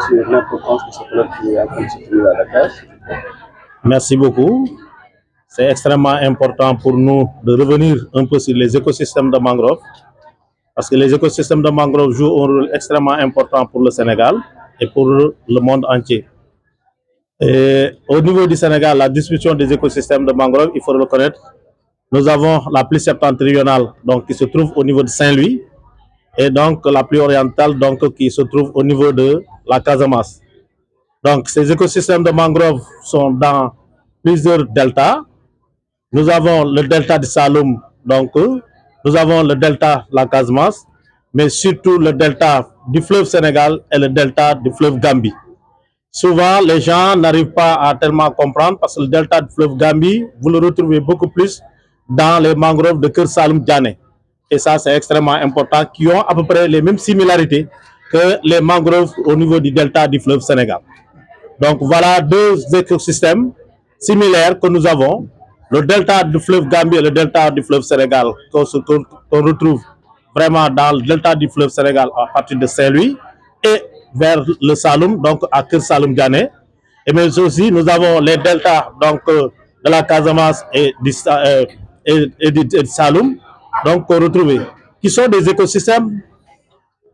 sur l'importance de ce colloque qui est en train de se tenir à Dakar. Merci beaucoup. C'est extrêmement important pour nous de revenir un peu sur les écosystèmes de mangrove, parce que les écosystèmes de mangrove jouent un rôle extrêmement important pour le Sénégal et pour le monde entier. Et au niveau du Sénégal, la distribution des écosystèmes de mangrove, il faut le reconnaître, nous avons la plus septentrionale donc, qui se trouve au niveau de Saint-Louis, et donc la plus orientale donc, qui se trouve au niveau de la Casamance. Donc ces écosystèmes de mangrove sont dans plusieurs deltas. Nous avons le delta du Saloum, donc nous avons le delta de la Casamance, mais surtout le delta du fleuve Sénégal et le delta du fleuve Gambie. Souvent, les gens n'arrivent pas à tellement comprendre parce que le delta du fleuve Gambie, vous le retrouvez beaucoup plus dans les mangroves de Keur Saloum Diané. Et ça, c'est extrêmement important, qui ont à peu près les mêmes similarités que les mangroves au niveau du delta du fleuve Sénégal. Donc, voilà deux écosystèmes similaires que nous avons. Le delta du fleuve Gambie et le delta du fleuve Sénégal, qu'on retrouve vraiment dans le delta du fleuve Sénégal à partir de Saint-Louis et vers le Saloum, donc à Keur Saloum Diané. Et mais aussi, nous avons les deltas donc, de la Casamance et du Saloum, donc qu'on retrouve, qui sont des écosystèmes.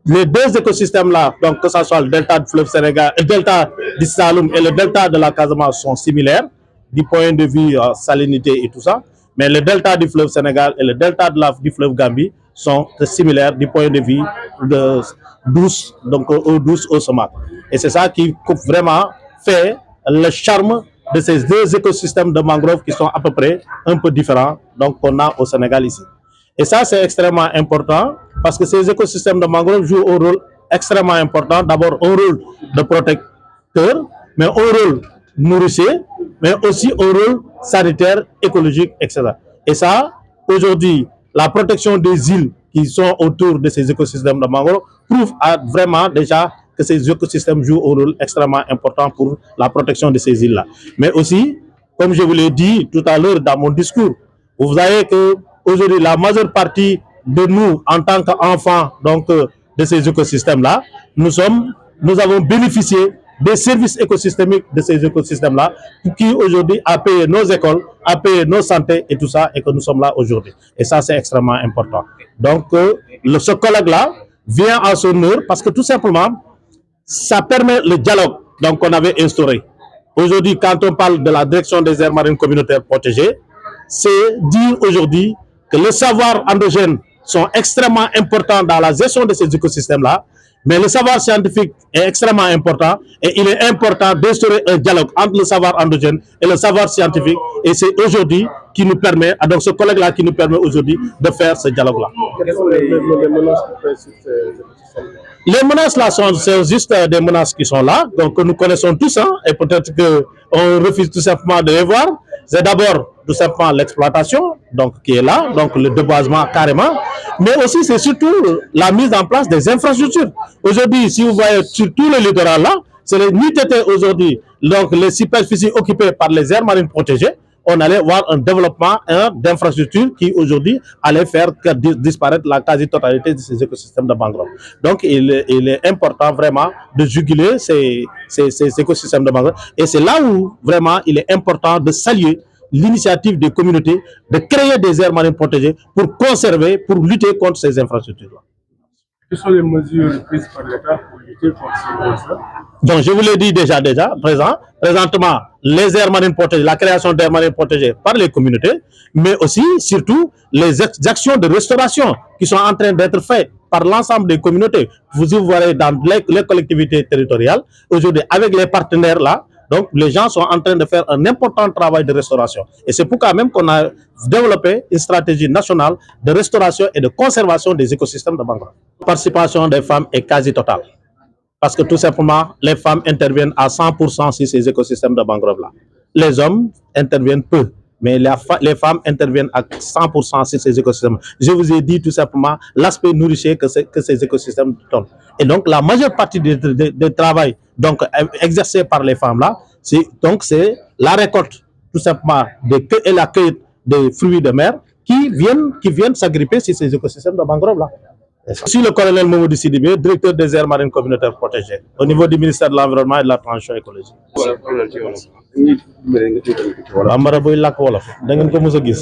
Les deux écosystèmes-là, donc que ce soit le delta du fleuve Sénégal, le delta du Saloum et le delta de la Casamance sont similaires du point de vue salinité et tout ça, mais le delta du fleuve Sénégal et le delta du fleuve Gambie sont similaires du point de vue de douce, donc eau douce, eau saumâtre. Et c'est ça qui vraiment fait le charme de ces deux écosystèmes de mangroves qui sont à peu près un peu différents, donc qu'on a au Sénégal ici. Et ça, c'est extrêmement important parce que ces écosystèmes de mangroves jouent un rôle extrêmement important. D'abord, un rôle de protecteur, mais un rôle nourricier, mais aussi un rôle sanitaire, écologique, etc. Et ça, aujourd'hui, la protection des îles qui sont autour de ces écosystèmes de mangroves prouve vraiment déjà que ces écosystèmes jouent un rôle extrêmement important pour la protection de ces îles-là. Mais aussi, comme je vous l'ai dit tout à l'heure dans mon discours, vous savez que aujourd'hui, la majeure partie de nous, en tant qu'enfants de ces écosystèmes-là, nous avons bénéficié des services écosystémiques de ces écosystèmes-là, qui aujourd'hui a payé nos écoles, a payé nos santé et tout ça, et que nous sommes là aujourd'hui. Et ça, c'est extrêmement important. Donc, ce colloque-là vient à son heure parce que tout simplement, ça permet le dialogue qu'on avait instauré. Aujourd'hui, quand on parle de la direction des aires marines communautaires protégées, c'est dire aujourd'hui que les savoirs endogènes sont extrêmement importants dans la gestion de ces écosystèmes-là, mais le savoir scientifique est extrêmement important et il est important d'instaurer un dialogue entre le savoir endogène et le savoir scientifique, et c'est aujourd'hui qui nous permet, donc ce collègue-là qui nous permet aujourd'hui de faire ce dialogue-là. Quelles sont les menaces qui pèsent sur ces écosystèmes? Les menaces là sont juste des menaces qui sont là, donc que nous connaissons tous, hein, et peut-être qu'on refuse tout simplement de les voir. C'est d'abord tout simplement l'exploitation, donc qui est là, donc le déboisement carrément, mais aussi c'est surtout la mise en place des infrastructures. Aujourd'hui, si vous voyez sur tout le littoral là, c'est les NITT aujourd'hui, donc les superficies occupées par les aires marines protégées, on allait voir un développement d'infrastructures qui aujourd'hui allait faire disparaître la quasi-totalité de ces écosystèmes de mangrove. Donc il est important vraiment de juguler ces écosystèmes de mangrove, et c'est là où vraiment il est important de saluer l'initiative des communautés de créer des aires marines protégées pour conserver, pour lutter contre ces infrastructures-là. Quelles sont les mesures prises par l'État pour lutter contre ça? Donc, je vous l'ai dit déjà, présentement, les aires marines protégées, la création d'aires marines protégées par les communautés, mais aussi, surtout, les actions de restauration qui sont en train d'être faites par l'ensemble des communautés. Vous voyez dans les collectivités territoriales, aujourd'hui, avec les partenaires là, donc les gens sont en train de faire un important travail de restauration. Et c'est pourquoi même qu'on a développé une stratégie nationale de restauration et de conservation des écosystèmes de mangrove. La participation des femmes est quasi totale. Parce que tout simplement, les femmes interviennent à 100% sur ces écosystèmes de mangrove-là. Les hommes interviennent peu, mais les femmes interviennent à 100% sur ces écosystèmes. Je vous ai dit tout simplement l'aspect nourricier que ces écosystèmes donnent. Et donc, la majeure partie du travail exercé par les femmes-là, c'est la récolte, tout simplement, et l'accueil des fruits de mer qui viennent s'agripper sur ces écosystèmes de mangrove-là. Je suis le colonel Mamadou Sidibé, directeur des aires marines communautaires protégées au niveau du ministère de l'Environnement et de la Transition écologique. Bambara boy làkk wolof da ngeen ko mos a gis.